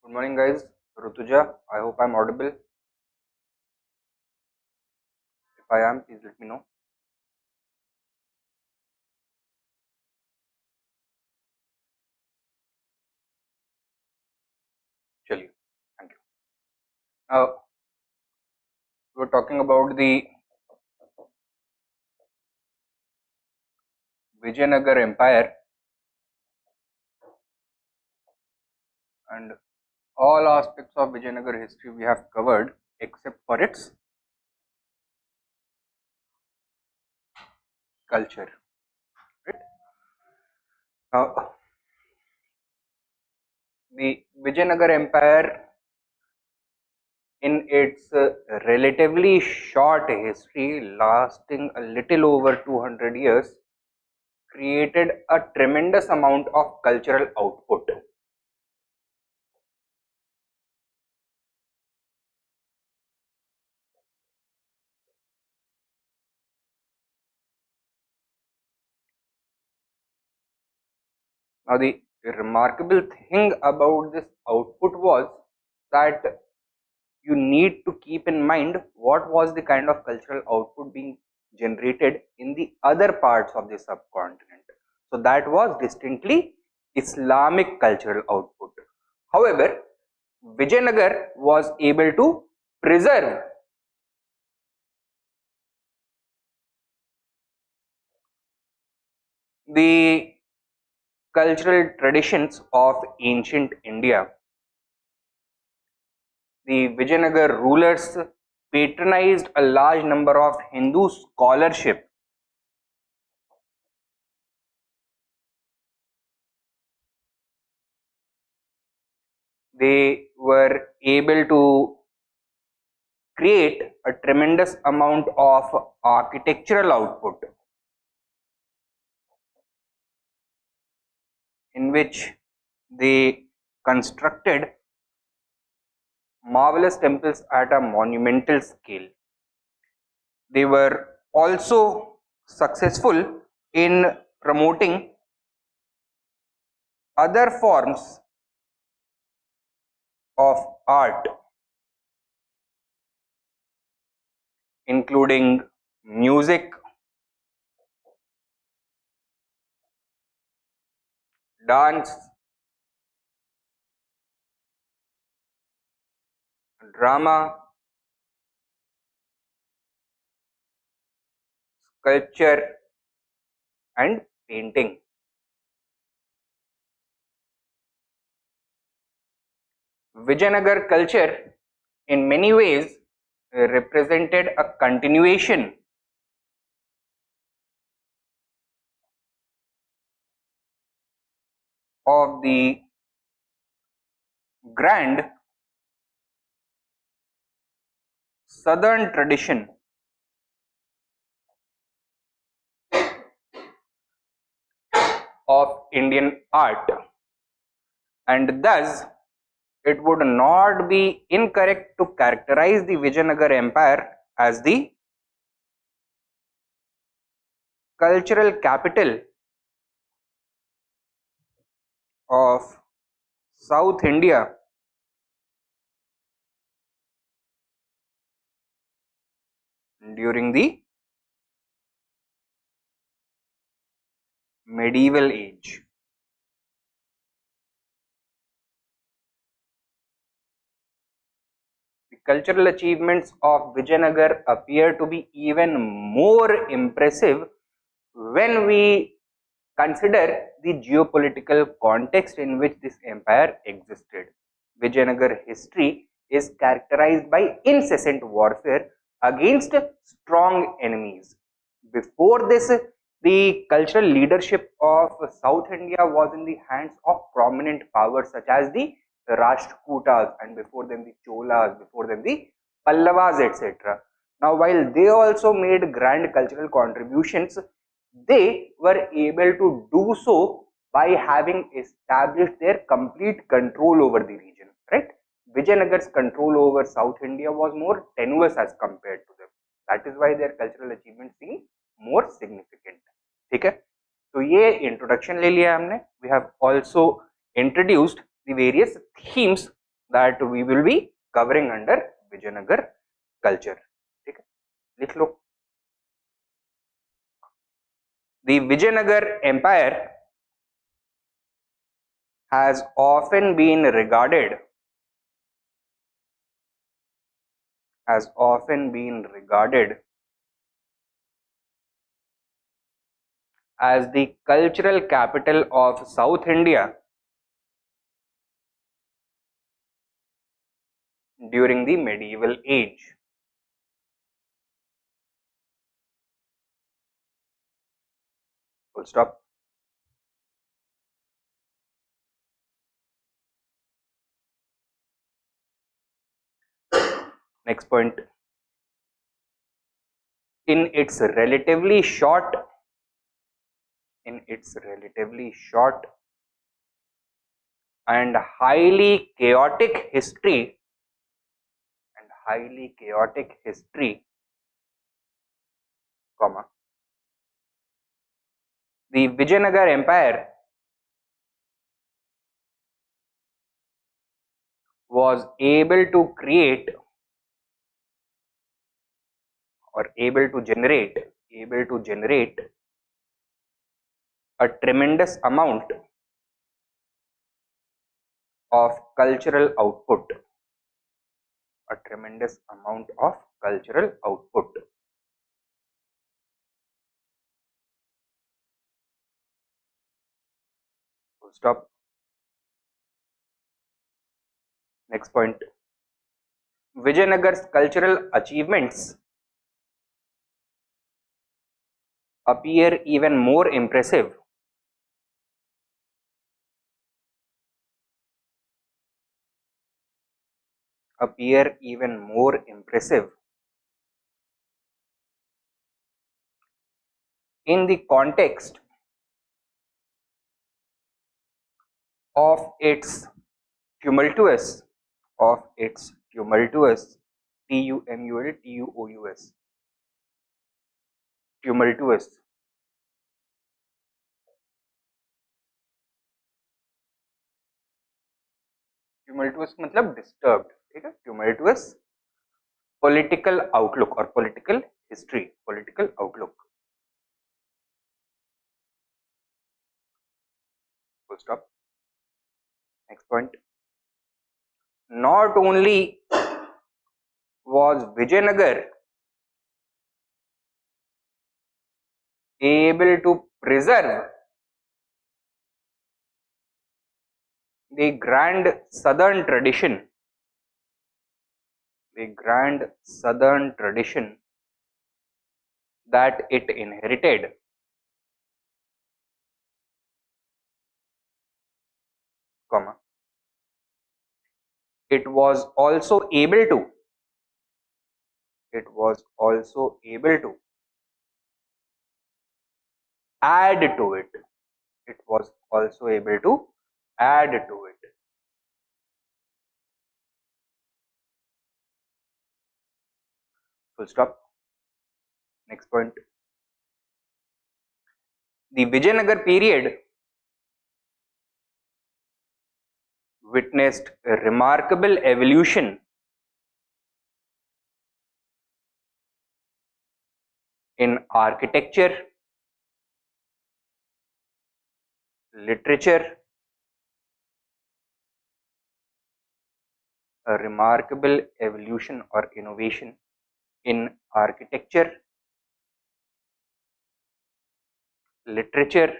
Good morning, guys. Rutuja, I hope I'm audible. If I am, please let me know. Chaliye, thank you. Now, we're talking about the Vijayanagara Empire, and all aspects of Vijayanagara history we have covered except for its culture. Right? Now, the Vijayanagara Empire, in its relatively short history, lasting a little over 200 years, created a tremendous amount of cultural output. Now, the remarkable thing about this output was that you need to keep in mind what was the kind of cultural output being generated in the other parts of the subcontinent. So, that was distinctly Islamic cultural output. However, Vijayanagar was able to preserve the cultural traditions of ancient India. The Vijayanagar rulers patronized a large number of Hindu scholarship. They were able to create a tremendous amount of architectural output, in which they constructed marvelous temples at a monumental scale. They were also successful in promoting other forms of art, including music, dance, drama, sculpture, and painting. Vijayanagar culture, in many ways, represented a continuation of the grand southern tradition of Indian art, and thus it would not be incorrect to characterize the Vijayanagar Empire as the cultural capital of South India during the medieval age. The cultural achievements of Vijayanagar appear to be even more impressive when we consider the geopolitical context in which this empire existed. Vijayanagar history is characterized by incessant warfare against strong enemies. Before this, the cultural leadership of South India was in the hands of prominent powers such as the Rashtrakutas, and before them the Cholas, before them the Pallavas, etc. Now, while they also made grand cultural contributions, they were able to do so by having established their complete control over the region, right? Vijayanagar's control over South India was more tenuous as compared to them. That is why their cultural achievements seem more significant. ठीक है, तो ये introduction ले लिया हमने. We have also introduced the various themes that we will be covering under Vijayanagar culture. ठीक है, लिख लो. The Vijayanagar Empire has often been regarded as the cultural capital of South India during the medieval age. Full stop. Next point. In its relatively short and highly chaotic history, comma, the Vijayanagar Empire was able to create or able to generate a tremendous amount of cultural output. Full stop. Next point. Vijayanagar's cultural achievements appear even more impressive in the context of its tumultuous मतलब disturbed, ठीक है, tumultuous political outlook or political outlook. Full stop. Next point. Not only was Vijayanagar able to preserve the grand southern tradition that it inherited, comma, it was also able to add to it. Full stop. Next point. The Vijayanagar period witnessed a remarkable evolution in architecture, literature, a remarkable evolution or innovation in architecture, literature,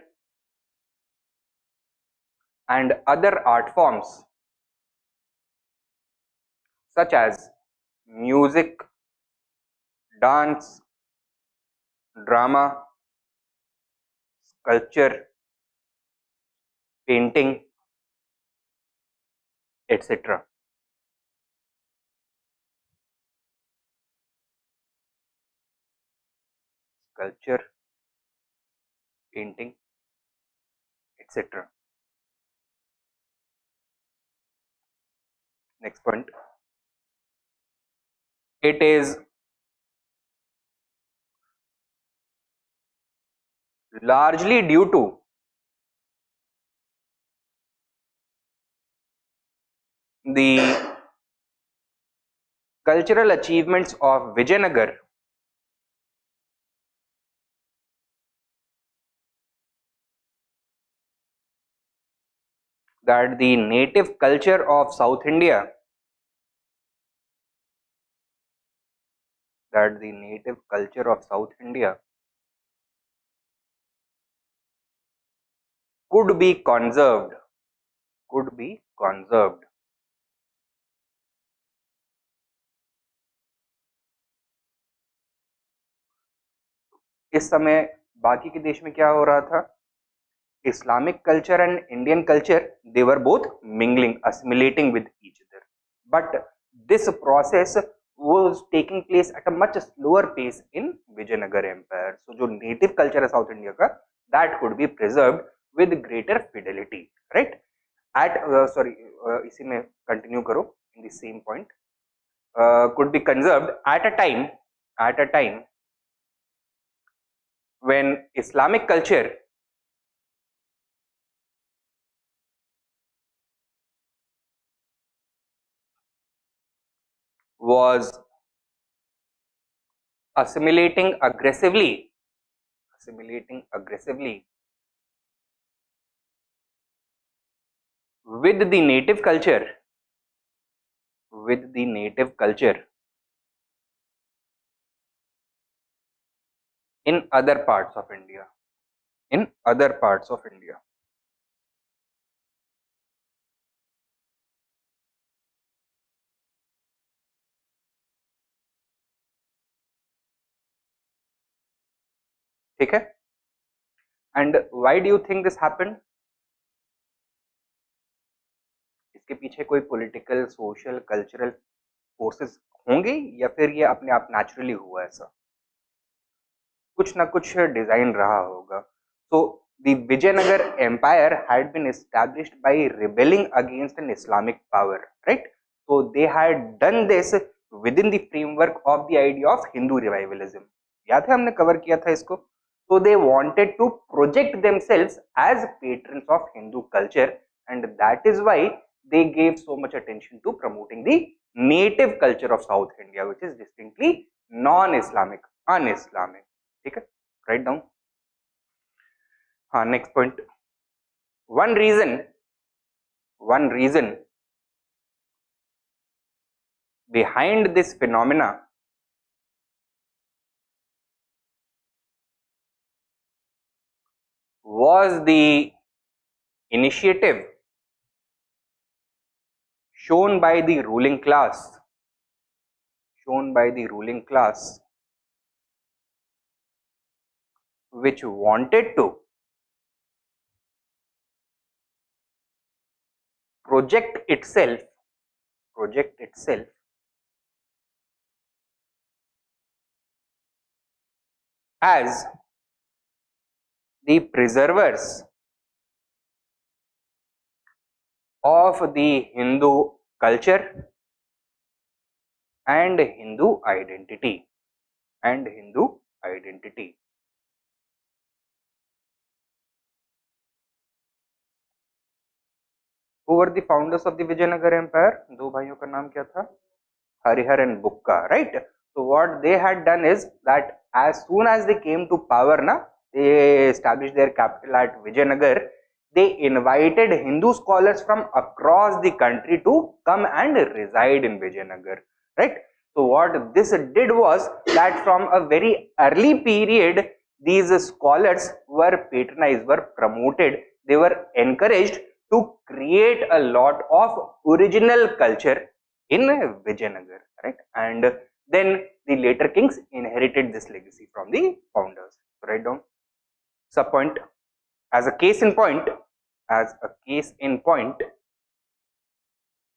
and other art forms such as music, dance, drama, sculpture, painting, etc. Sculpture, painting, etc. Next point. It is largely due to the cultural achievements of Vijayanagar that the native culture of South India that the native culture of South India could be conserved could be conserved इस समय बाकी के देश में क्या हो रहा था Islamic culture and Indian culture, they were both mingling, assimilating with each other, but this process was taking place at a much slower pace in Vijayanagar empire. So जो native culture है South India का, that could be preserved with greater fidelity, right? At इसी में continue करो in the same point. Could be conserved at a time when Islamic culture was assimilating aggressively with the native culture in other parts of India. ठीक है? And why do you think this happened? इसके पीछे कोई political, social, cultural forces होंगे या फिर ये अपने आप नेचुरली हुआ ऐसा? कुछ ना कुछ डिजाइन रहा होगा. So the Vijayanagar empire had been established by rebelling against an Islamic power, right? So they had done this within the framework of the idea of Hindu revivalism. याद है हमने कवर किया था इसको. So they wanted to project themselves as patrons of Hindu culture, and that is why they gave so much attention to promoting the native culture of South India, which is distinctly non-Islamic, un-Islamic. ठीक है, write down. हाँ, next point. One reason behind this phenomena was the initiative shown by the ruling class which wanted to project itself as the preservers of the Hindu culture and Hindu identity. Who were the founders of the Vijayanagar empire? दो भाइयों का नाम क्या था? Harihar and Bukka, right? So what they had done is that as soon as they came to power, they established their capital at Vijayanagar. They invited Hindu scholars from across the country to come and reside in Vijayanagar, right? So what this did was that from a very early period, these scholars were patronized, were promoted, they were encouraged to create a lot of original culture in Vijayanagar, right? And then the later kings inherited this legacy from the founders. Write down. Sub point. As a case in point,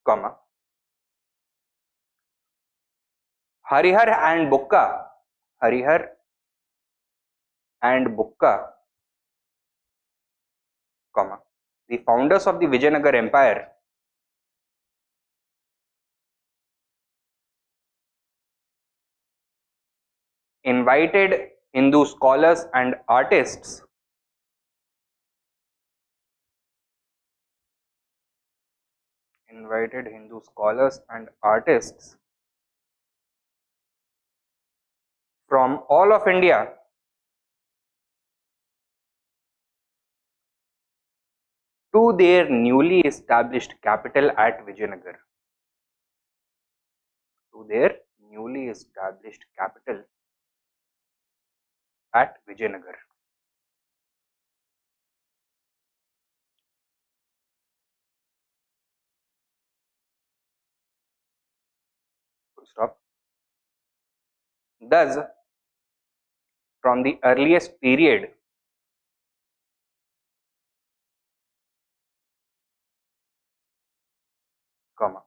comma, Harihar and Bukka, comma, the founders of the Vijayanagar empire, invited Hindu scholars and artists from all of India to their newly established capital at Vijayanagar. To their newly established capital at Vijayanagar. Full stop. Thus, from the earliest period, comma,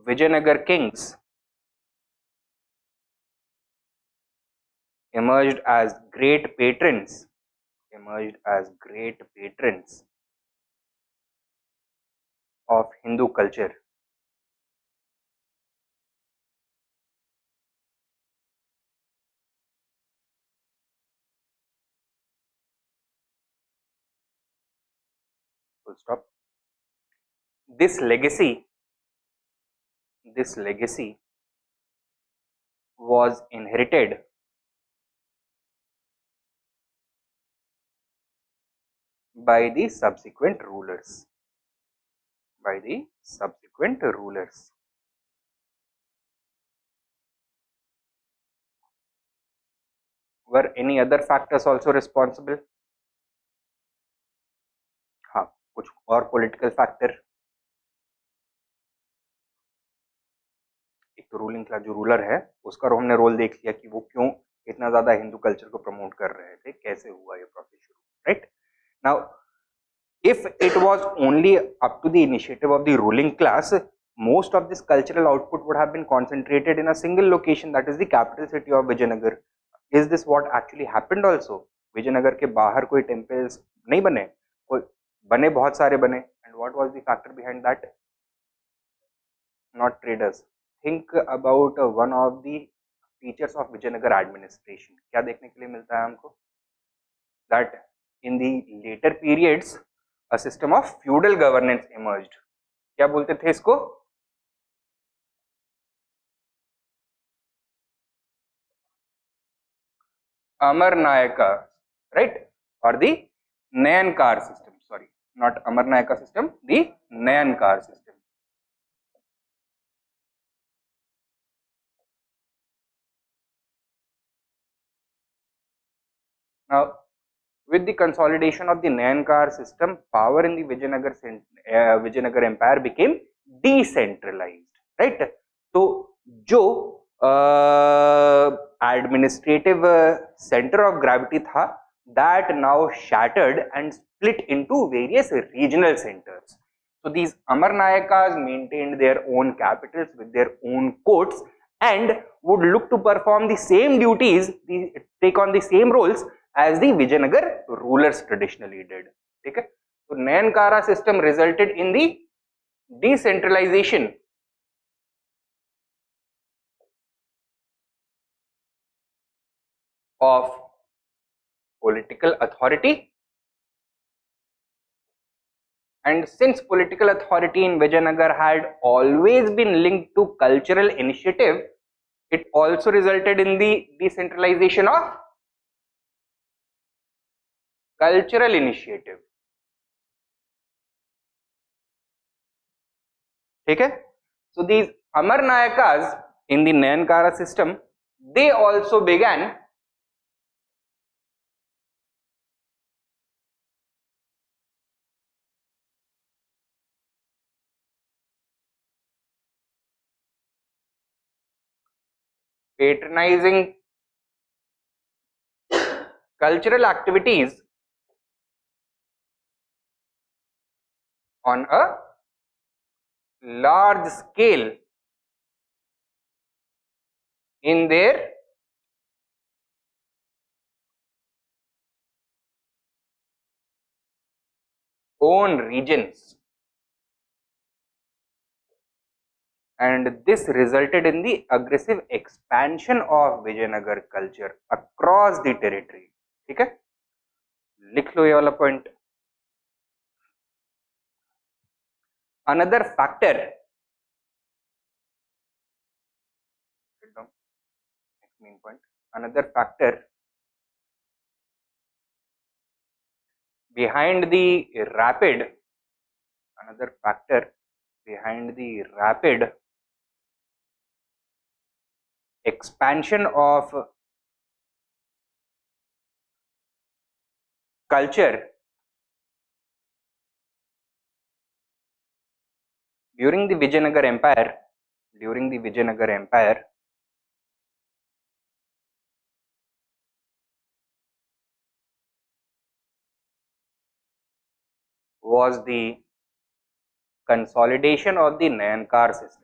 Vijayanagar kings emerged as great patrons, of Hindu culture. Full stop. This legacy was inherited by the subsequent rulers. Were any other factors also responsible? हाँ, कुछ और political factor. एक तो ruling class जो ruler है उसका हमने role देख लिया कि वो क्यों इतना ज्यादा हिंदू कल्चर को प्रमोट कर रहे थे, कैसे हुआ ये प्रोसेस शुरू, right. Now if it was only up to the initiative of the ruling class, most of this cultural output would have been concentrated in a single location, that is the capital city of Vijayanagar. Is this what actually happened also? Vijayanagar के बाहर कोई temples नहीं बने, कोई बने, बहुत सारे बने. And what was the factor behind that? Not traders. Think about one of the features of Vijayanagar administration. क्या देखने के लिए मिलता है हमको? That in the later periods a system of feudal governance emerged. क्या बोलते थे इसको? Amarnayaka, right? Or the Nayankar system. Sorry, not Amarnayaka system, the Nayankar system. Now, with the consolidation of the Nayankar system, power in the Vijayanagar empire became decentralized, right? So, जो administrative center of gravity था, that now shattered and split into various regional centers. So these Amarnayakas maintained their own capitals with their own courts and would look to perform the same duties, take on the same roles as the Vijayanagar rulers traditionally did. Okay? So Nayankara system resulted in the decentralization of political authority, and since political authority in Vijayanagar had always been linked to cultural initiative, it also resulted in the decentralization of cultural initiative. Okay? So these Amarnayakas in the Nayankara system, they also began patronizing cultural activities on a large scale in their own regions, and this resulted in the aggressive expansion of Vijayanagar culture across the territory. ठीक है, लिख लो ये वाला point. Another factor, next main point, another factor behind the rapid expansion of culture during the Vijayanagara Empire was the consolidation of the Nayankara system.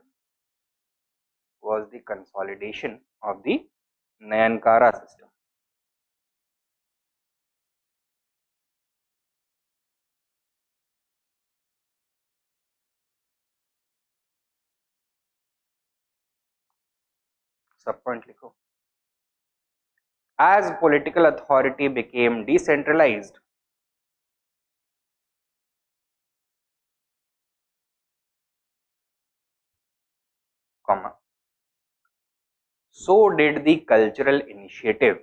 सब point लिखो. As political authority became decentralized, comma, so did the cultural initiative.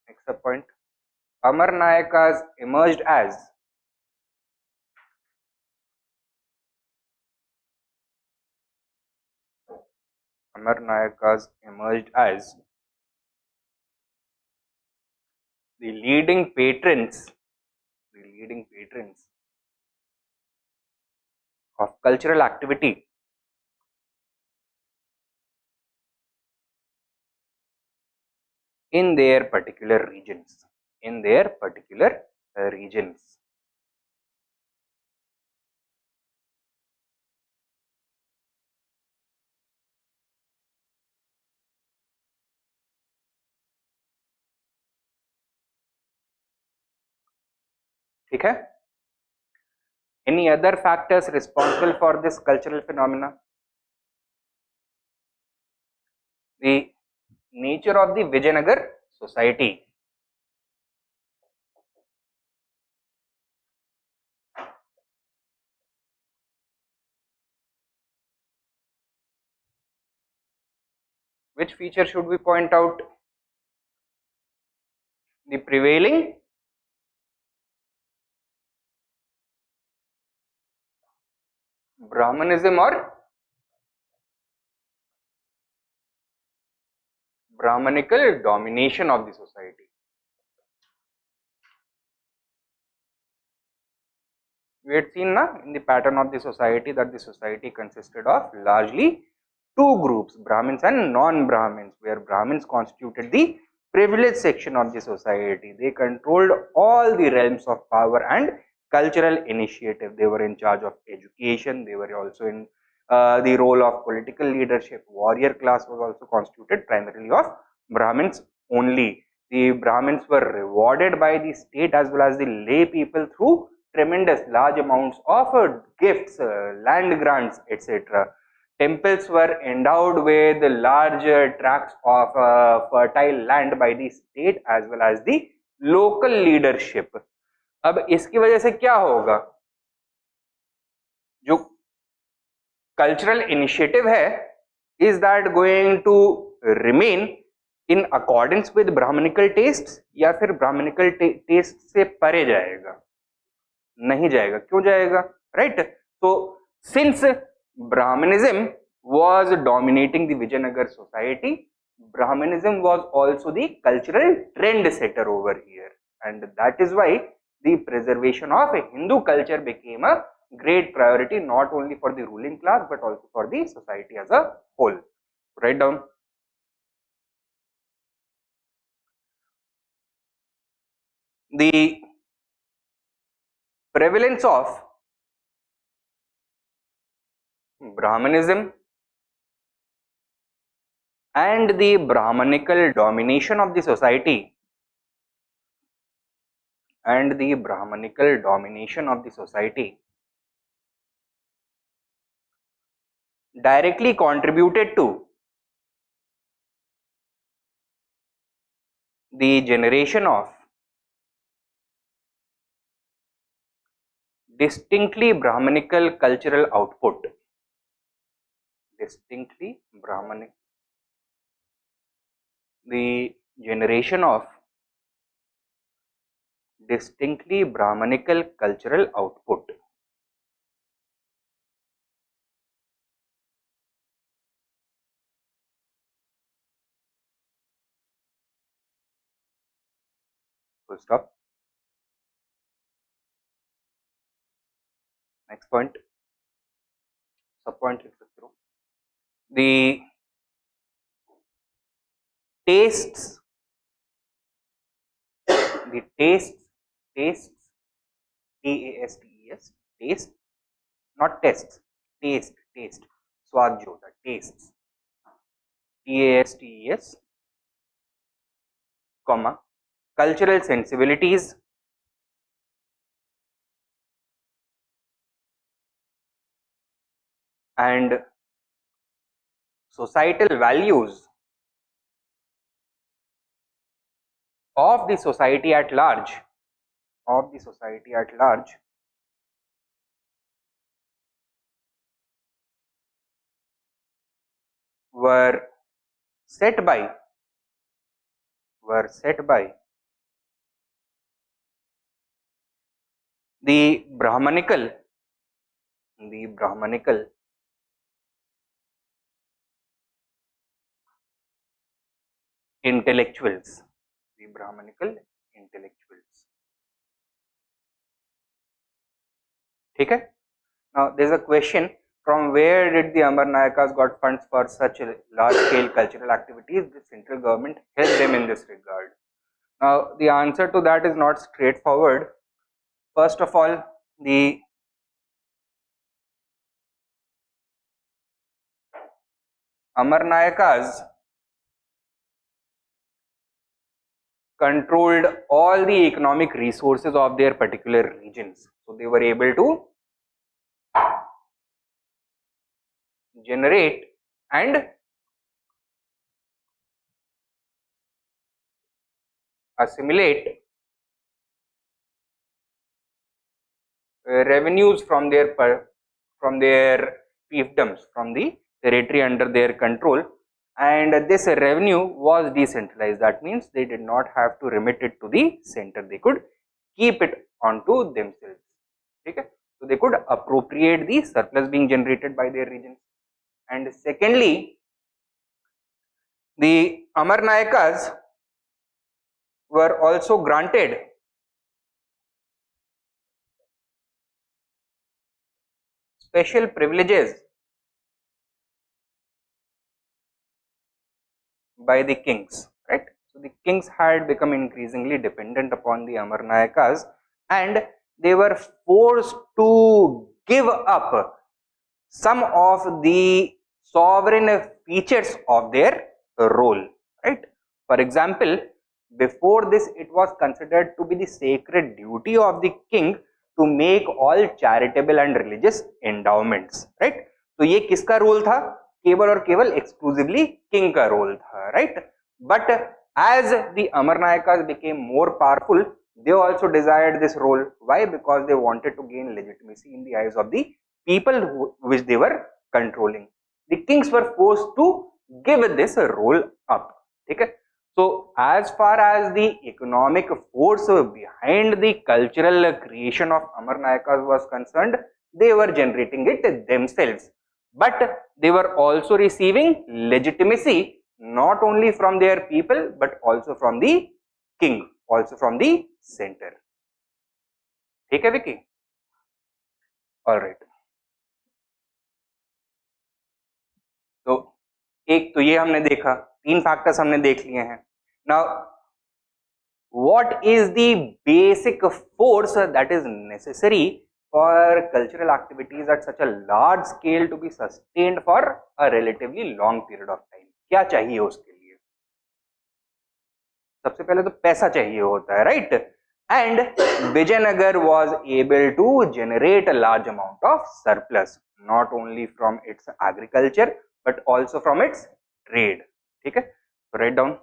Next sub point. Amar Nayakas emerged as the leading patrons of cultural activity in their particular regions. ठीक है. Any other factors responsible for this cultural phenomena? The nature of the Vijayanagar society. Which feature should we point out? The prevailing Brahmanism or Brahmanical domination of the society. We had seen in the pattern of the society that the society consisted of largely two groups, Brahmins and non-Brahmins, where Brahmins constituted the privileged section of the society. They controlled all the realms of power and cultural initiative. They were in charge of education. They were also in the role of political leadership. Warrior class was also constituted primarily of Brahmins only. The Brahmins were rewarded by the state as well as the lay people through tremendous large amounts of gifts, land grants, etc. Temples were endowed with large tracts of fertile land by the state as well as the local leadership. अब इसकी वजह से क्या होगा? जो cultural initiative है, is that going to remain in accordance with Brahmanical tastes या फिर Brahmanical taste से परे जाएगा? नहीं जाएगा. क्यों जाएगा? Right? So since Brahmanism was dominating the Vijayanagar society, Brahmanism was also the cultural trend setter over here, and that is why the preservation of Hindu culture became a great priority not only for the ruling class but also for the society as a whole. Write down. The prevalence of Brahmanism and the Brahmanical domination of the society directly contributed to the generation of distinctly Brahmanical cultural output. Distinctly Brahmanic. The generation of distinctly Brahmanical cultural output. Full stop. Next point. Sub point लिख सकते हो. The tastes, the tastes, tastes, taste, not tests, taste, स्वाद जो होता है, tastes, tastes, comma, cultural sensibilities, and societal values of the society at large, were set by the Brahmanical intellectuals, ठीक है. Now there is a question, from where did the Amar Nayakas got funds for such large scale cultural activities? The central government helped them in this regard. Now the answer to that is not straightforward. First of all, the Amar Nayakas controlled all the economic resources of their particular regions. So they were able to generate and assimilate revenues from their fiefdoms, from the territory under their control, and this revenue was decentralized. That means they did not have to remit it to the center, they could keep it onto themselves. Okay? So they could appropriate the surplus being generated by their regions. And secondly, the Amar Nayakas were also granted special privileges by the kings, right? So the kings had become increasingly dependent upon the Amar Nayakas, and they were forced to give up some of the sovereign features of their role, right? For example, before this it was considered to be the sacred duty of the king to make all charitable and religious endowments, right? तो ये किसका role था? केवल और केवल exclusively king का role था, right? But as the Amar Nayakas became more powerful, they also desired this role. Why? Because they wanted to gain legitimacy in the eyes of the people which they were controlling. The kings were forced to give this role up. Okay? So as far as the economic force behind the cultural creation of Amar Nayakas was concerned, they were generating it themselves, but they were also receiving legitimacy not only from their people but also from the king, also from the center. ठीक है Vicky? All right. तो एक तो ये हमने देखा, तीन factors हमने देख लिए हैं. Now what is the basic force that is necessary for cultural activities at such a large scale to be sustained for a relatively long period of time? क्या चाहिए उसके लिए? सबसे पहले तो पैसा चाहिए होता है, right? And Vijayanagar was able to generate a large amount of surplus, not only from its agriculture but also from its trade. ठीक है? So write down.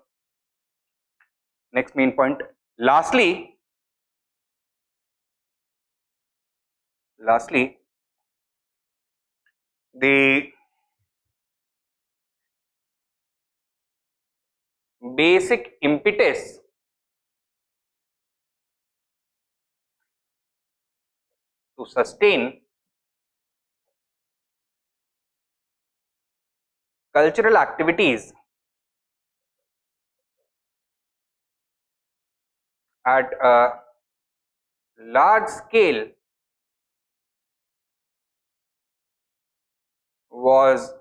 Next main point. Lastly, Lastly, the basic impetus to sustain cultural activities at a large scale was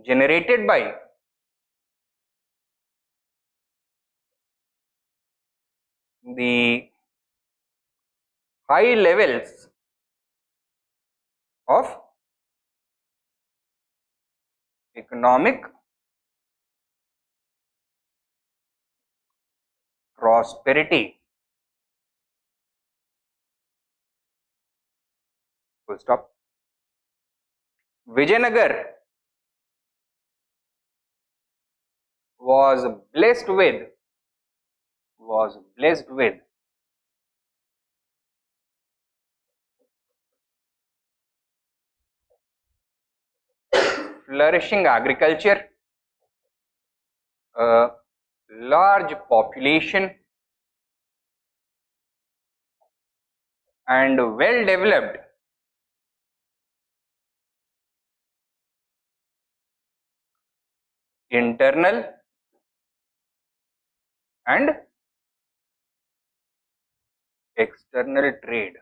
generated by the high levels of economic prosperity. Full stop. Vijayanagar was blessed with flourishing agriculture, a large population, and well developed internal and external trade.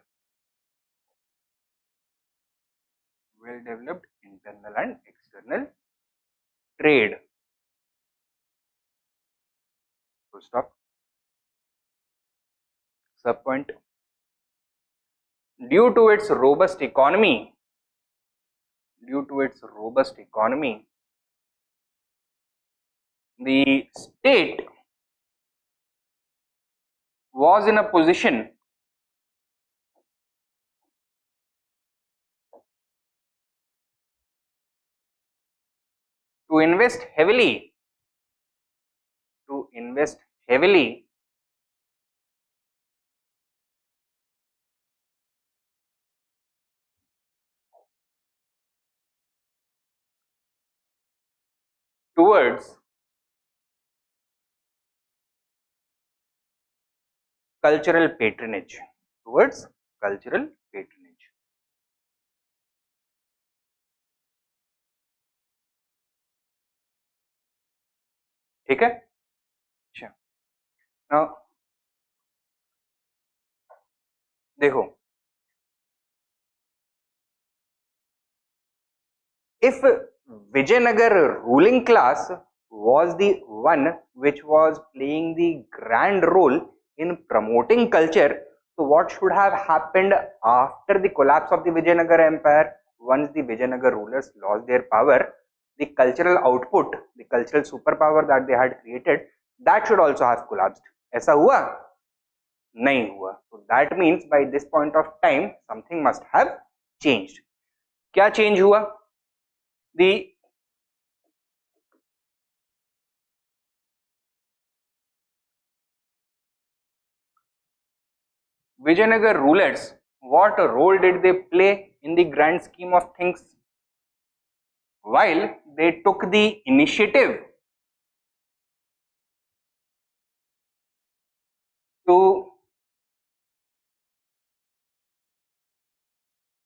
Well developed internal and external trade. Full stop. Subpoint. Due to its robust economy, the state was in a position to invest heavily towards cultural patronage. ठीक है? अच्छा, now देखो, if Vijayanagar ruling class was the one which was playing the grand role in promoting culture, so what should have happened after the collapse of the Vijayanagara empire? Once the Vijayanagar rulers lost their power, the cultural output, the cultural superpower that they had created, that should also have collapsed. ऐसा हुआ? नहीं हुआ. So that means by this point of time something must have changed. क्या change हुआ? The Vijayanagar rulers, what role did they play in the grand scheme of things? While they took the initiative to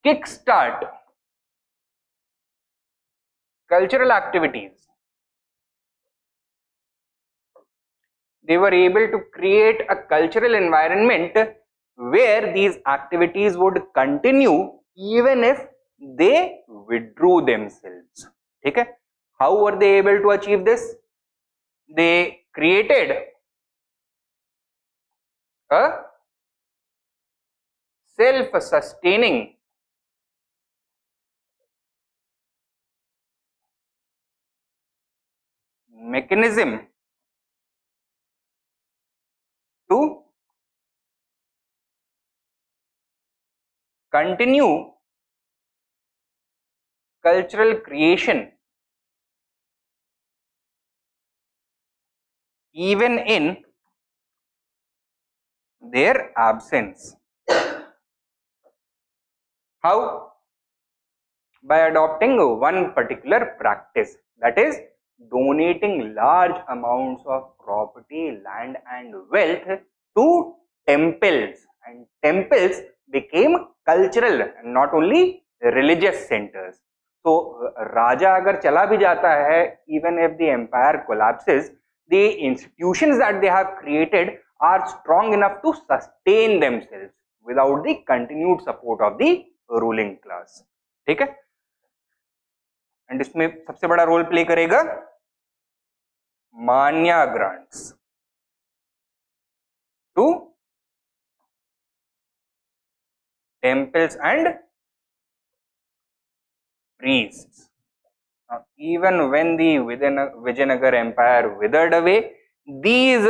kickstart cultural activities, they were able to create a cultural environment where these activities would continue even if they withdrew themselves. Okay? How were they able to achieve this? They created a self-sustaining mechanism to continue cultural creation even in their absence. How? By adopting one particular practice, that is donating large amounts of property, land and wealth to temples, and temples became cultural and not only religious centers. So raja agar chala bhi jata hai, even if the empire collapses, the institutions that they have created are strong enough to sustain themselves without the continued support of the ruling class. ठीक है? And इसमें सबसे बड़ा role play करेगा मान्या grants to temples and priests. Now, even when the Vijayanagara Empire withered away, these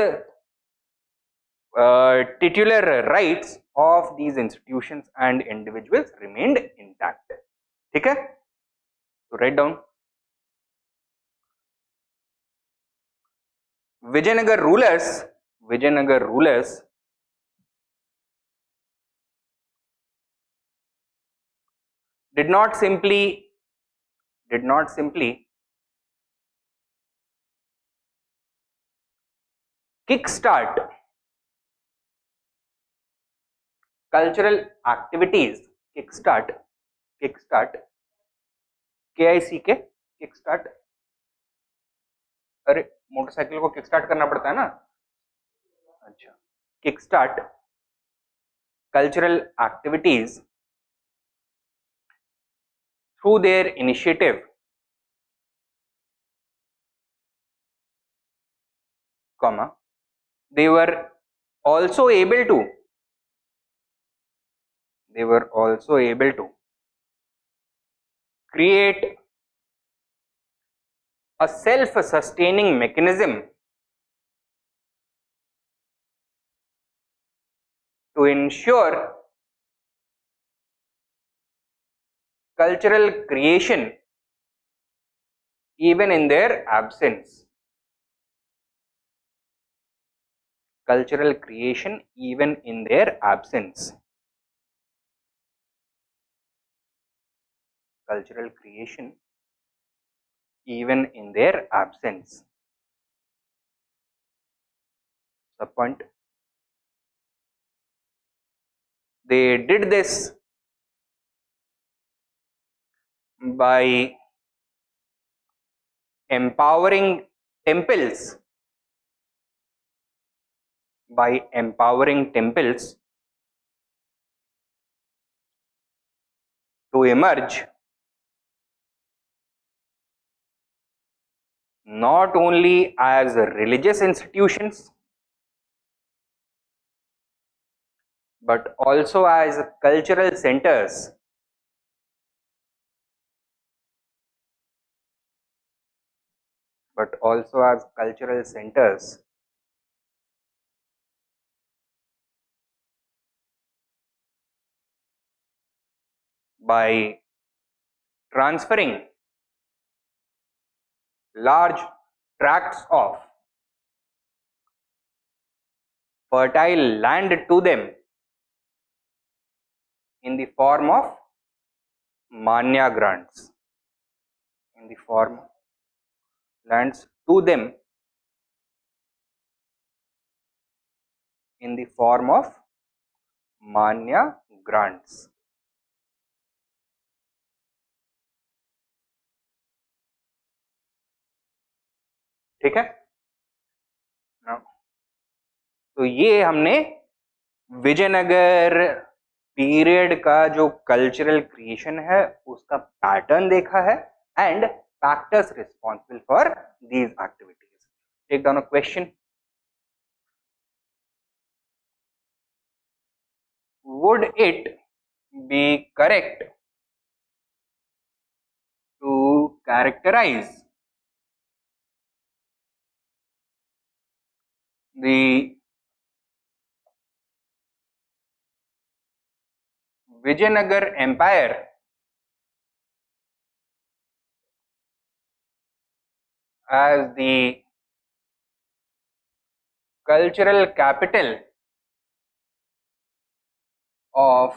titular rights of these institutions and individuals remained intact. ठीक है? So write down. Vijayanagar rulers did not simply kickstart cultural activities. kickstart kickstart अरे motorcycle को kickstart करना पड़ता है ना. अच्छा, kickstart cultural activities through their initiative, comma, they were also able to create a self-sustaining mechanism to ensure cultural creation even in their absence. Cultural creation even in their absence. Cultural creation even in their absence. Subpoint. They did this by empowering temples, to emerge not only as religious institutions but also as cultural centers by transferring large tracts of fertile land to them in the form of manya grants, in the form of lands to them in the form of manya grants. ठीक है ना? तो ये हमने Vijayanagar period का जो cultural creation है उसका पैटर्न देखा है and factors responsible for these activities. Take down a question. Would it be correct to characterize the Vijayanagar Empire as the cultural capital of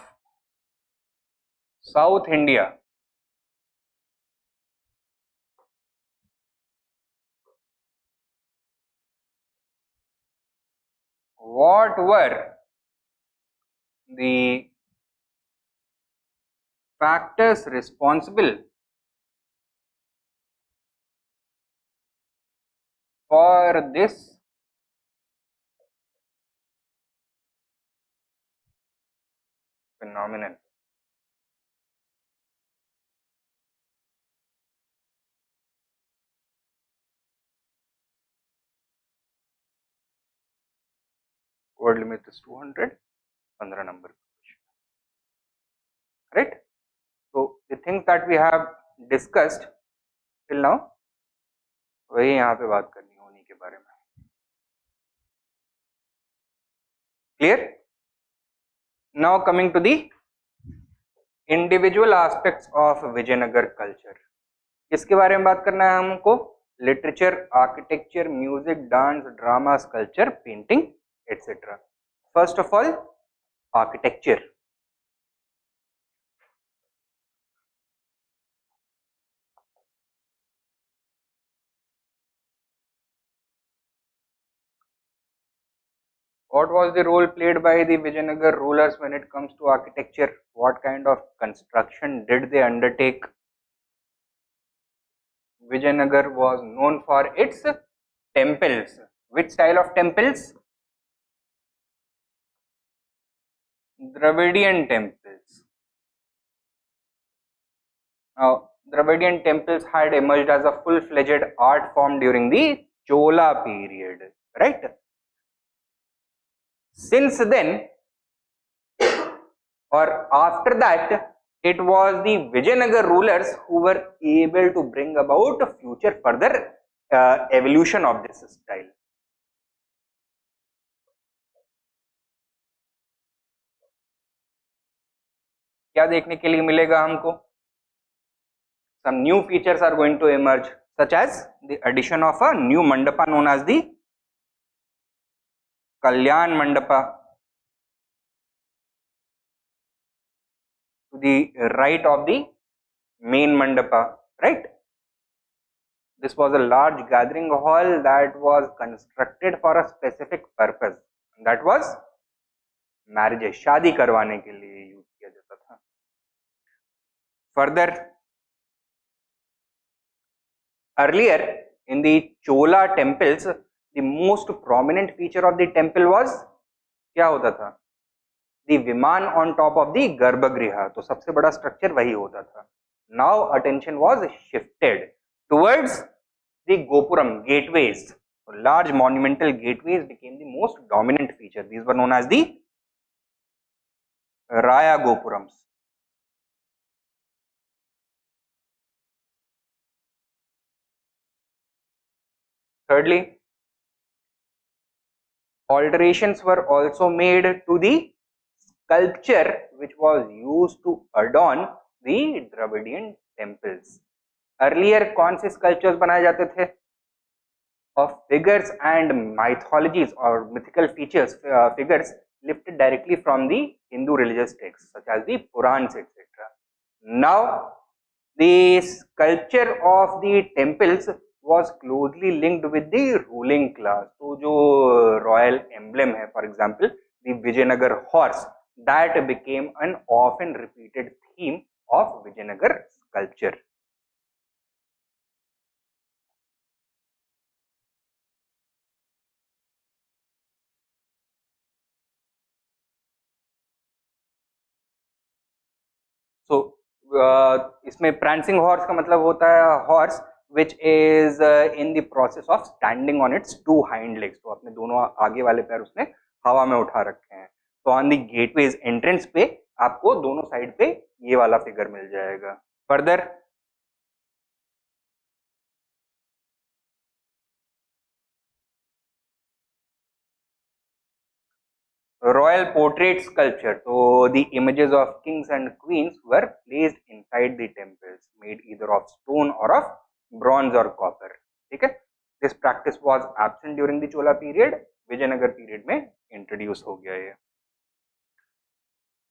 South India. What were the factors responsible for this phenomenon? Word limit is 200, 15 number. Right? So the things that we have discussed till now, वही यहाँ पे बात करनी है उन्हीं के बारे में. Clear? Now coming to the individual aspects of Vijayanagar culture. किसके बारे में बात करना है हमको? Literature, architecture, music, dance, drama, sculpture, painting, etcetera. First of all architecture. What was the role played by the Vijayanagar rulers when it comes to architecture? What kind of construction did they undertake? Vijayanagar was known for its temples. Which style of temples? Dravidian temples. Now, Dravidian temples had emerged as a full-fledged art form during the Chola period, right? Since then, or after that, it was the Vijayanagar rulers who were able to bring about a future further evolution of this style. क्या देखने के लिए मिलेगा हमको? Some new features are going to emerge, such as the addition of a new mandapa known as the Kalyan Mandapa to the right of the main mandapa, right? This was a large gathering hall that was constructed for a specific purpose. That was marriage, शादी करवाने के लिए use किया जाता था. Further, earlier in the Chola temples, the most prominent feature of the temple was क्या होता था? The Viman on top of the Garbhagriha. तो सबसे बड़ा structure वही होता था. Now attention was shifted towards the Gopuram, gateways. So large monumental gateways became the most dominant feature. These were known as the Raya Gopurams. Thirdly, alterations were also made to the sculpture which was used to adorn the Dravidian temples. Earlier कौन से sculptures बनाए जाते थे? Of figures and mythologies or mythical features, figures lifted directly from the Hindu religious texts such as the Purans, etc. Now, the sculpture of the temples was closely linked with the ruling class. तो जो royal emblem है, for example, the Vijayanagar horse, that became an often repeated theme of Vijayanagar sculpture. So, इसमें prancing horse का मतलब होता है horse which is in the process of standing on its two hind legs. तो अपने दोनों आगे वाले पैर उसने हवा में उठा रखे हैं. तो on the gateways entrance पे आपको दोनों साइड पे ये वाला फिगर मिल जाएगा. Further, royal portrait sculpture. So the images of kings and queens were placed inside the temples, made either of stone or of bronze or copper. Okay? This practice was absent during the Chola period. Vijayanagar period में introduce हो गया ये.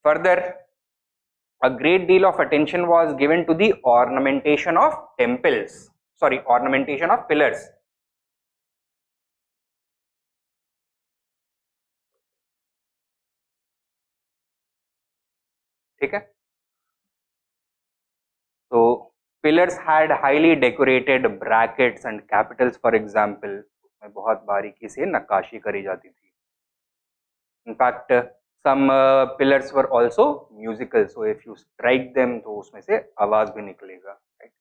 Further, a great deal of attention was given to the ornamentation of temples, sorry, ornamentation of pillars. ठीक है, so pillars had highly decorated brackets and capitals, for example, उसमें बहुत बारीकी से नक्काशी करी जाती थी. In fact, some pillars were also musical, so if you strike them, तो उसमें से आवाज भी निकलेगा, right?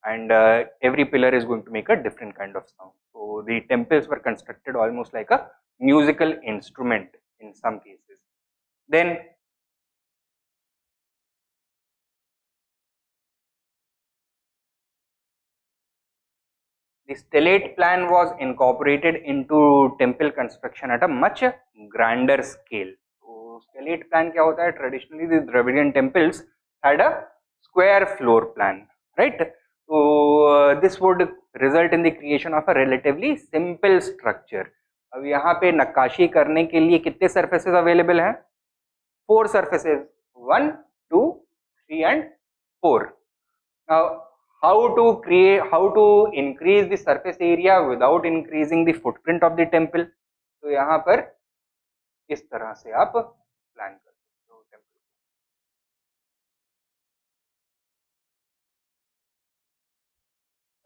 And every pillar is going to make a different kind of sound. So the temples were constructed almost like a musical instrument in some cases. Then the stellate plan was incorporated into temple construction at a much grander scale. So stellate plan क्या होता है? Traditionally the Dravidian temples had a square floor plan, right? So this would result in the creation of a relatively simple structure. अब यहाँ पे नक्काशी करने के लिए कितने surfaces available हैं? 4 surfaces, 1, 2, 3 and 4. Now how to increase the surface area without increasing the footprint of the temple? तो यहाँ पर इस तरह से आप प्लान कर सकते हो टेम्पल,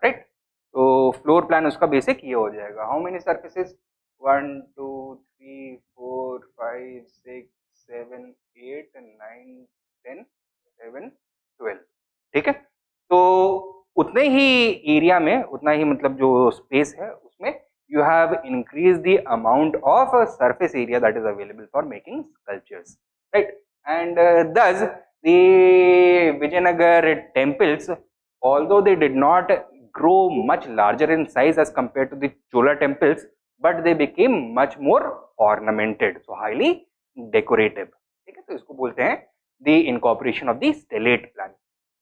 राइट? तो फ्लोर प्लान उसका बेसिक ये हो जाएगा. How many surfaces? 1 2 3 4 5 6 7 8 9 10 11 12. ठीक है, तो उतने ही एरिया में, उतना ही मतलब जो स्पेस है उसमें you have increased the amount of surface area that is available for making sculptures, right? And thus the Vijayanagar temples, although they did not grow much larger in size as compared to the Chola temples, but they became much more ornamented, so highly decorative. ठीक है, तो इसको बोलते हैं the incorporation of the stellate plan.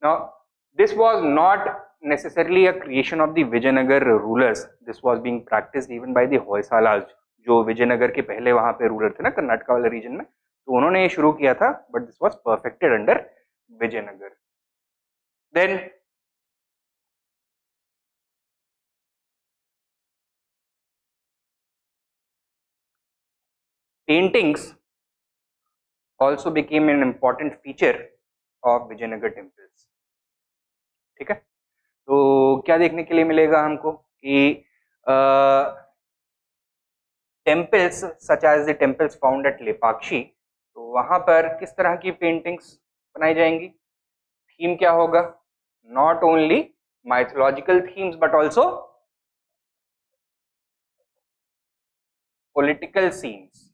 Now this was not necessarily a creation of the Vijayanagar rulers. This was being practiced even by the Hoysalas, जो विजयनगर के पहले वहां पे रूलर थे ना कर्नाटका वाले रीजन में, तो उन्होंने ये शुरू किया था, but this was perfected under Vijayanagar. Then paintings also became an important feature of Vijayanagar temples. ठीक है, तो क्या देखने के लिए मिलेगा हमको कि temples such as the temples found at Lepakshi, तो वहां पर किस तरह की पेंटिंग्स बनाई जाएंगी? थीम क्या होगा? Not only mythological themes but also political scenes.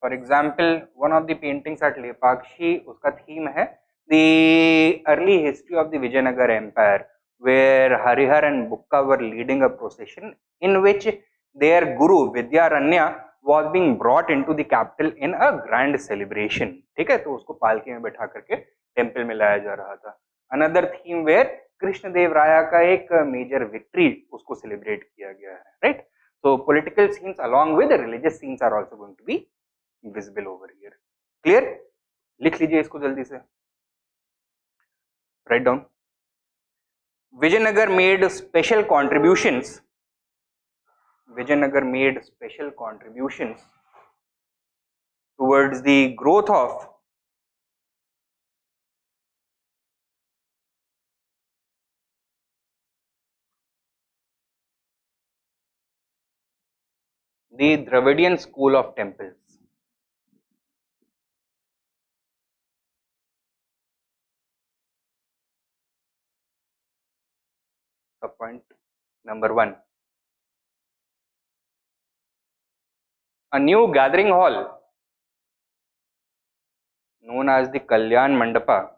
For example, one of the paintings at Lepakshi, उसका theme है the early history of the Vijayanagar Empire, where Harihar and Bukka were leading a procession in which their guru Vidyaranya was being brought into the capital in a grand celebration. ठीक है, तो उसको पालकी में बैठा करके temple में लाया जा रहा था. Another theme where कृष्ण देव राया का एक मेजर विक्ट्री उसको सेलिब्रेट किया गया है, right? So political scenes along with religious scenes are also going to be visible over here. Clear? लिख लीजिए इसको जल्दी से. Write down. Vijayanagar made special contributions. Vijayanagar made special contributions towards the growth of the Dravidian school of temples. So point number 1. A new gathering hall known as the Kalyan Mandapa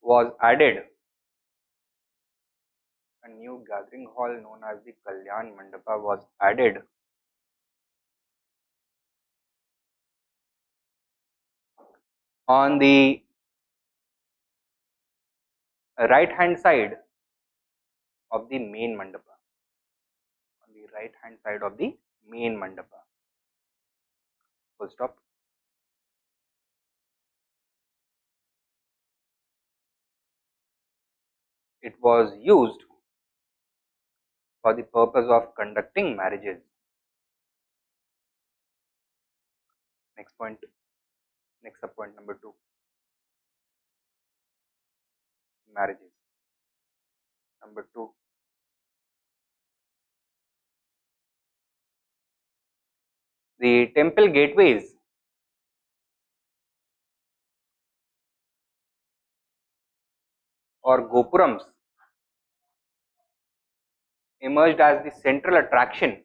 was added. A new gathering hall known as the Kalyan Mandapa was added on the right hand side of the main mandapa. On the right hand side of the main mandapa. full stop. It was used for the purpose of conducting marriages. Next point, next subpoint number 2, marriages. Number 2, the temple gateways or gopurams emerged as the central attraction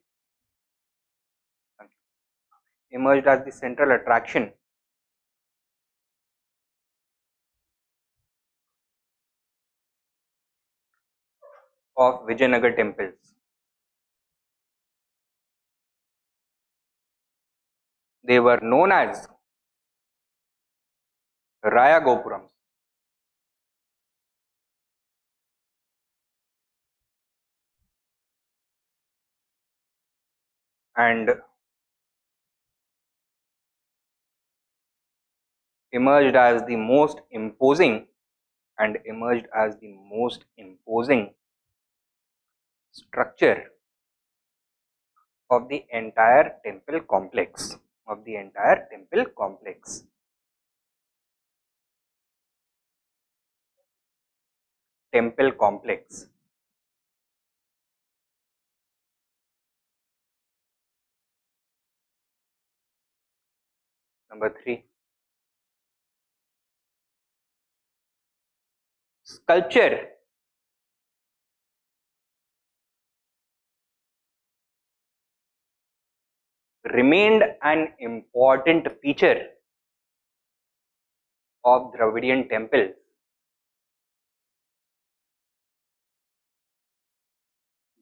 of Vijayanagar temples. They were known as Raya Gopurams. And emerged as the most imposing structure of the entire temple complex. Temple complex. Number 3, sculpture remained an important feature of Dravidian temples,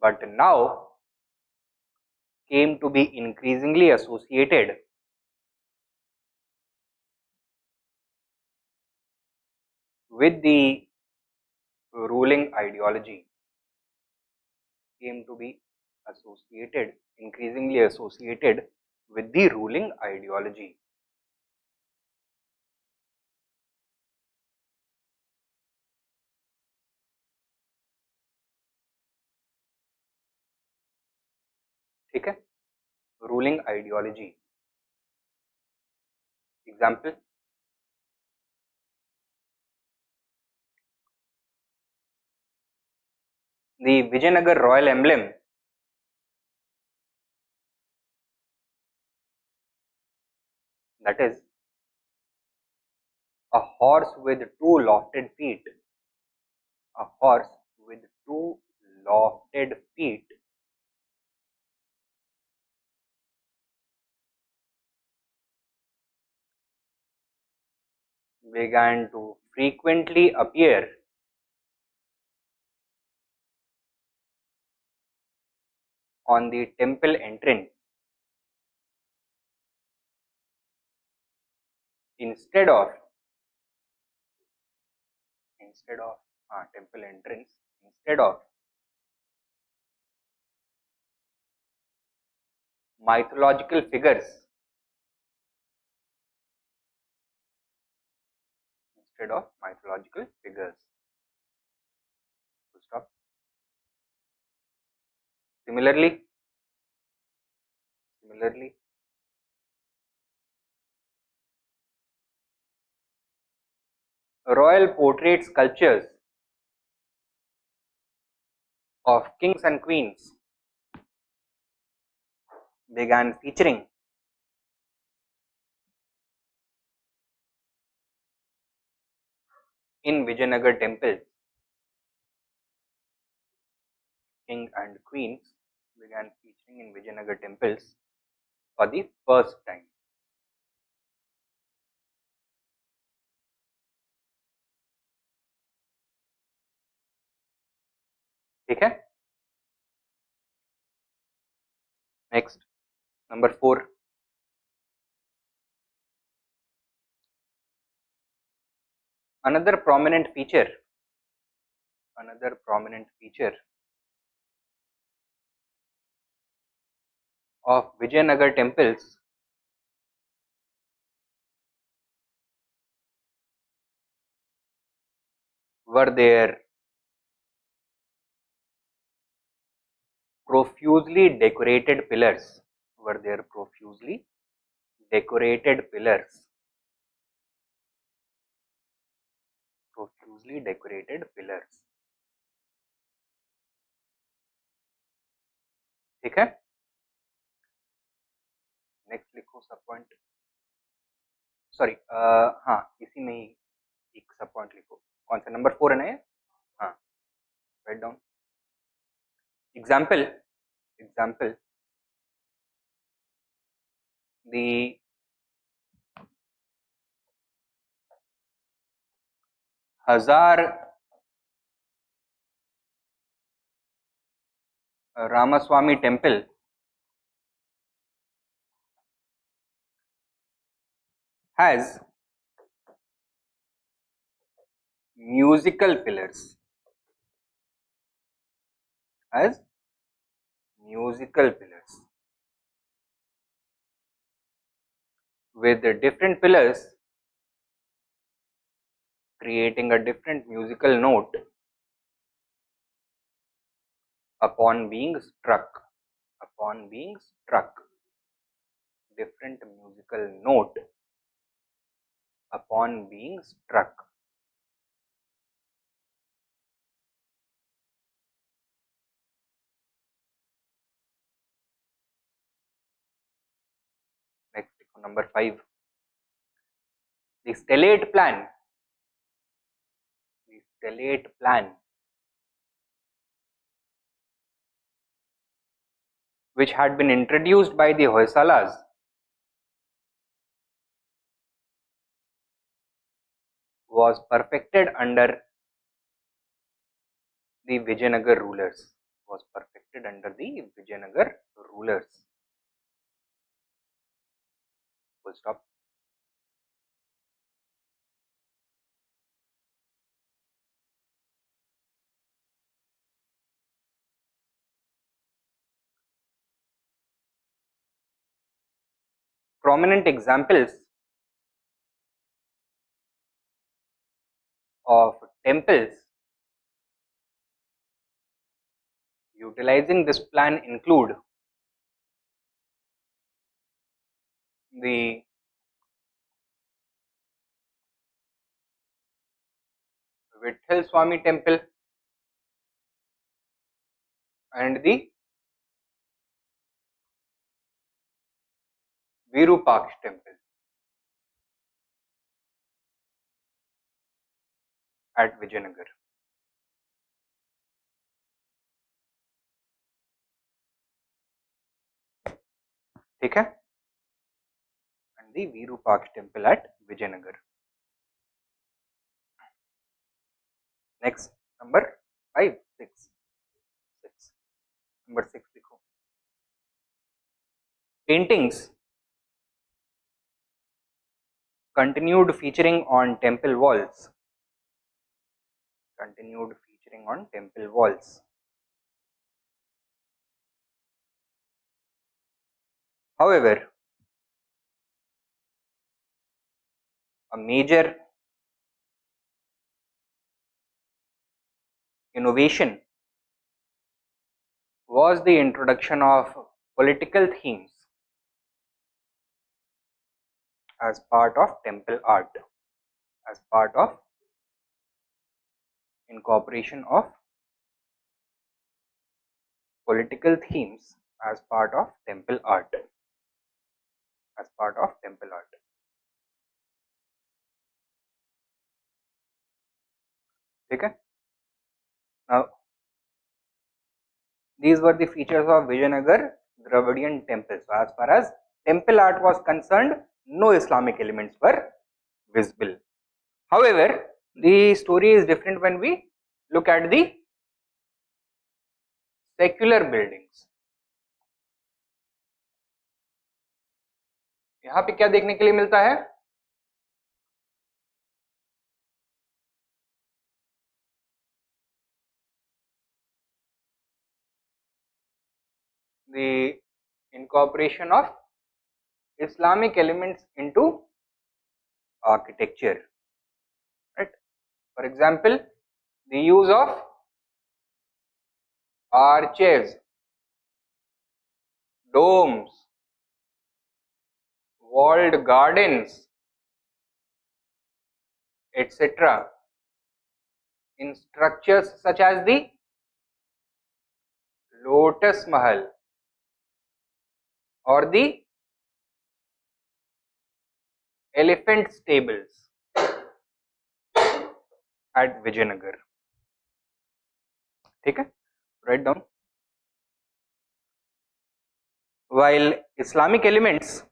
but now came to be increasingly associated with the ruling ideology. Increasingly associated with the ruling ideology. ठीक है, ruling ideology. Example, the Vijayanagar royal emblem that is a horse with two lofted feet, began to frequently appear on the temple entrance instead of mythological figures. Full stop. Similarly, royal portrait sculptures of kings and queens began featuring in Vijayanagar temples. King and queens began featuring in Vijayanagar temples for the first time. ठीक है, next, number 4, another prominent feature of Vijayanagar temples were there profusely decorated pillars? Were there profusely decorated pillars? Profusely decorated pillars. ठीक है, next लिखो सब point, sorry हाँ इसी में ही एक सब पॉइंट लिखो, कौन सा नंबर 4 है ना ये, हाँ write down example, example the Hazar Ramaswamy temple has musical pillars, has musical pillars with the different pillars creating a different musical note upon being struck, upon being struck, different musical note upon being struck. Next, number 5, the stellate plan, the stellate plan which had been introduced by the Hoysalas was perfected under the Vijayanagar rulers, was perfected under the Vijayanagar rulers. Full stop. Prominent examples of temples utilizing this plan include the Vitthal Swami temple and the Virupaksh temple at Vijayanagar. ठीक है, and the Virupaksh temple at Vijayanagar. Next, number 5, 6, 6. Number 6 लिखो. Paintings continued featuring on temple walls. Continued featuring on temple walls. However, a major innovation was the introduction of political themes as part of temple art, as part of incorporation of political themes as part of temple art, as part of temple art. Okay. Now, these were the features of Vijayanagar Dravidian temples. So, as far as temple art was concerned, no Islamic elements were visible. However, the story is different when we look at the secular buildings. यहाँ पे क्या देखने के लिए मिलता है? The incorporation of Islamic elements into architecture, right? For example, the use of arches, domes, walled gardens, etc. in structures such as the Lotus Mahal or the elephant stables at Vijayanagar. ठीक है, write down. While Islamic elements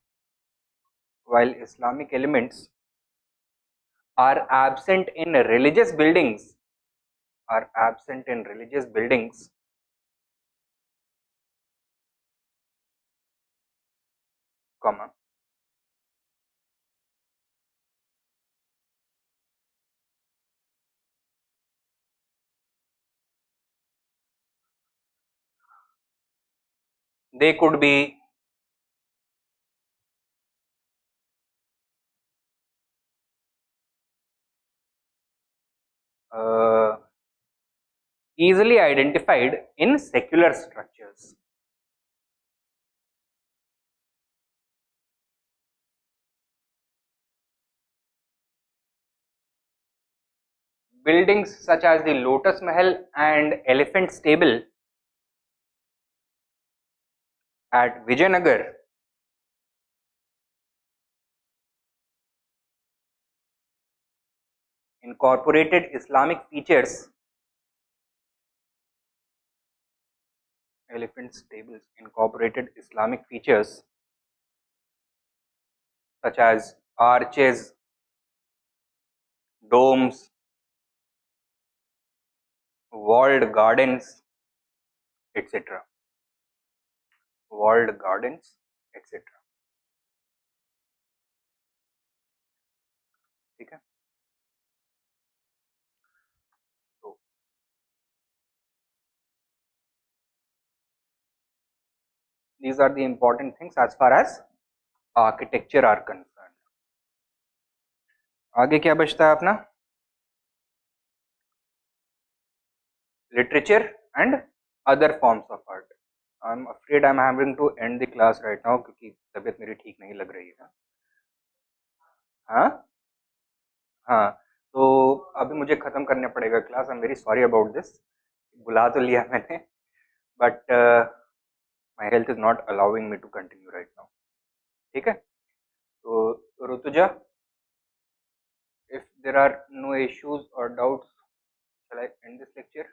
are absent in religious buildings, comma, they could be easily identified in secular structures. Buildings such as the Lotus Mahal and Elephant Stable at Vijayanagar incorporated Islamic features. Elephant stables incorporated Islamic features such as arches, domes, walled gardens, etc. Walled gardens, etc. ठीक है. So these are the important things as far as architecture are concerned. आगे क्या बचता है अपना? Literature and other forms of art. I'm afraid I'm having to end the class right now क्योंकि तबीयत मेरी ठीक नहीं लग रही है. हाँ हाँ, तो अभी मुझे खत्म करना पड़ेगा class. I am very sorry about this. बुला तो लिया मैंने, but my health is not allowing me to continue right now. ठीक है, तो Rutuja, if there are no issues or doubts, shall I end this lecture?